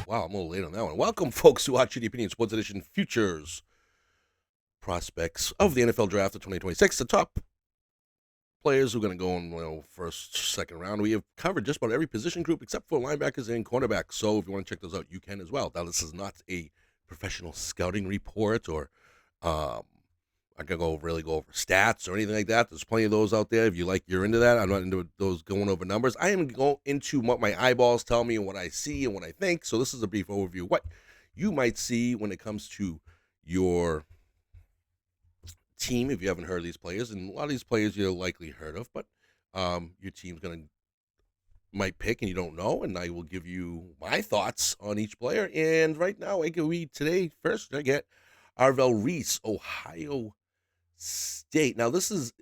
Wow, I'm a little late on that one. Welcome, folks, to our GD Opinion Sports Edition Futures Prospects of the NFL Draft of 2026. The top players who are going to go in first, second round. We have covered just about every position group except for linebackers and cornerbacks. So if you want to check those out, you can as well. Now, this is not a professional scouting report or I'm going to really go over stats or anything like that. There's plenty of those out there. If you're into that. I'm not into those going over numbers. I am going into what my eyeballs tell me and what I see and what I think. So this is a brief overview of what you might see when it comes to your team if you haven't heard of these players. And a lot of these players you're likely heard of, but your team's might pick and you don't know. And I will give you my thoughts on each player. And right now, today first I get Arvell Reese, Ohio State. Now, this is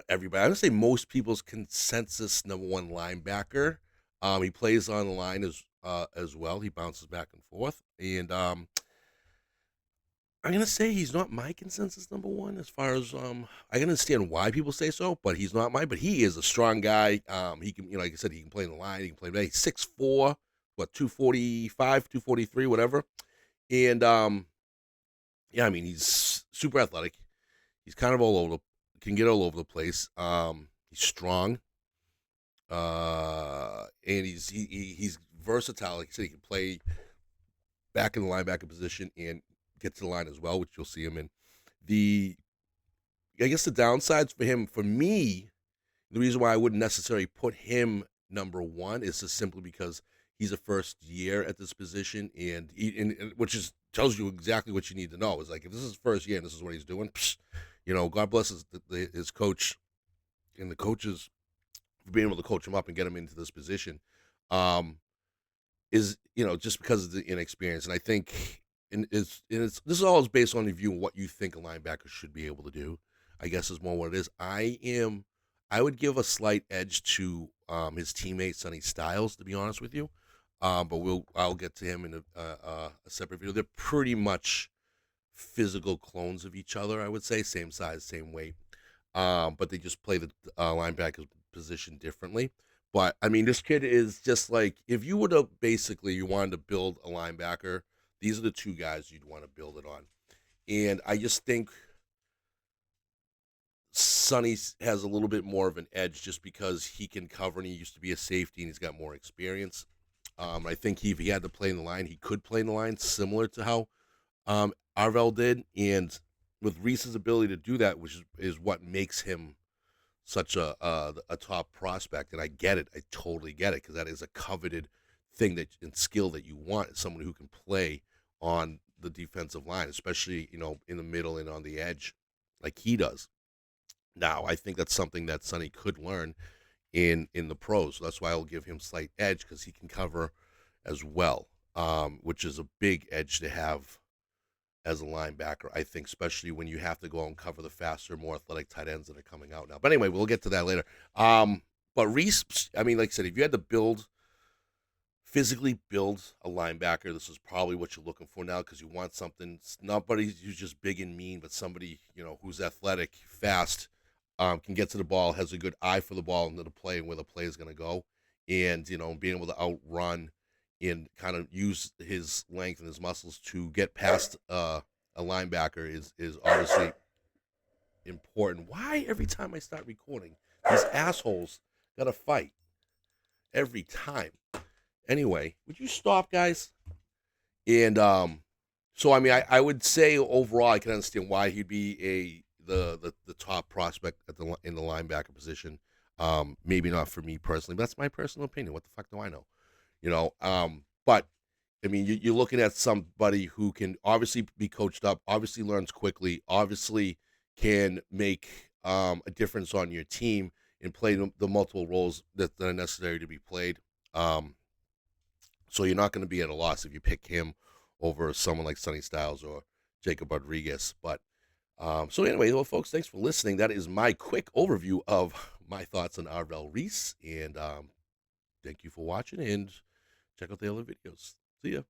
everybody. I'm going to say most people's consensus number one linebacker. He plays on the line as well. He bounces back and forth. And I'm going to say he's not my consensus number one as far as I can understand why people say so, but he's not mine. But he is a strong guy. He can, like I said, he can play in the line. He can play. He's 6'4", 245, 243, whatever. And yeah, I mean, he's super athletic. He's kind of can get all over the place. He's strong, and he's versatile. Like I said, he can play back in the linebacker position and get to the line as well, which you'll see him in. I guess the downsides for him, for me, the reason why I wouldn't necessarily put him number one is just simply because he's a first year at this position, and which tells you exactly what you need to know. It's like, if this is his first year and this is what he's doing, God bless his coach and the coaches for being able to coach him up and get him into this position. Is just because of the inexperience, and I think this is all is based on the view of what you think a linebacker should be able to do. I guess is more what it is. I would give a slight edge to his teammate Sonny Styles, to be honest with you. But I'll get to him in a separate video. They're pretty much physical clones of each other, I would say, same size, same weight. But they just play the linebacker position differently. But I mean, this kid is just like, if you you wanted to build a linebacker, these are the two guys you'd want to build it on. And I just think Sonny has a little bit more of an edge just because he can cover and he used to be a safety and he's got more experience. I think if he had to play in the line, he could play in the line similar to how Arvell did. And with Reese's ability to do that, which is what makes him such a top prospect. And I get it. I totally get it, because that is a coveted thing and skill that you want, is someone who can play on the defensive line, especially, in the middle and on the edge like he does. Now, I think that's something that Sonny could learn in the pros. So that's why I'll give him slight edge, because he can cover as well, which is a big edge to have as a linebacker, I think, especially when you have to go and cover the faster, more athletic tight ends that are coming out now. But anyway, we'll get to that later. But Reese, I mean, like I said, if you had to physically build a linebacker, this is probably what you're looking for now, because you want nobody who's just big and mean, but somebody, who's athletic, fast, can get to the ball, has a good eye for the ball into the play and where the play is going to go, and, being able to outrun and kind of use his length and his muscles to get past a linebacker is obviously important. Why every time I start recording, these assholes got to fight every time? Anyway, would you stop, guys? And so I mean, I would say overall, I can understand why he'd be the top prospect in the linebacker position. Maybe not for me personally, but that's my personal opinion. What the fuck do I know? But I mean, you're looking at somebody who can obviously be coached up, obviously learns quickly, obviously can make a difference on your team and play the multiple roles that are necessary to be played. So you're not going to be at a loss if you pick him over someone like Sonny Styles or Jacob Rodriguez. But so anyway, well, folks, thanks for listening. That is my quick overview of my thoughts on Arvell Reese. And thank you for watching and check out the other videos. See ya.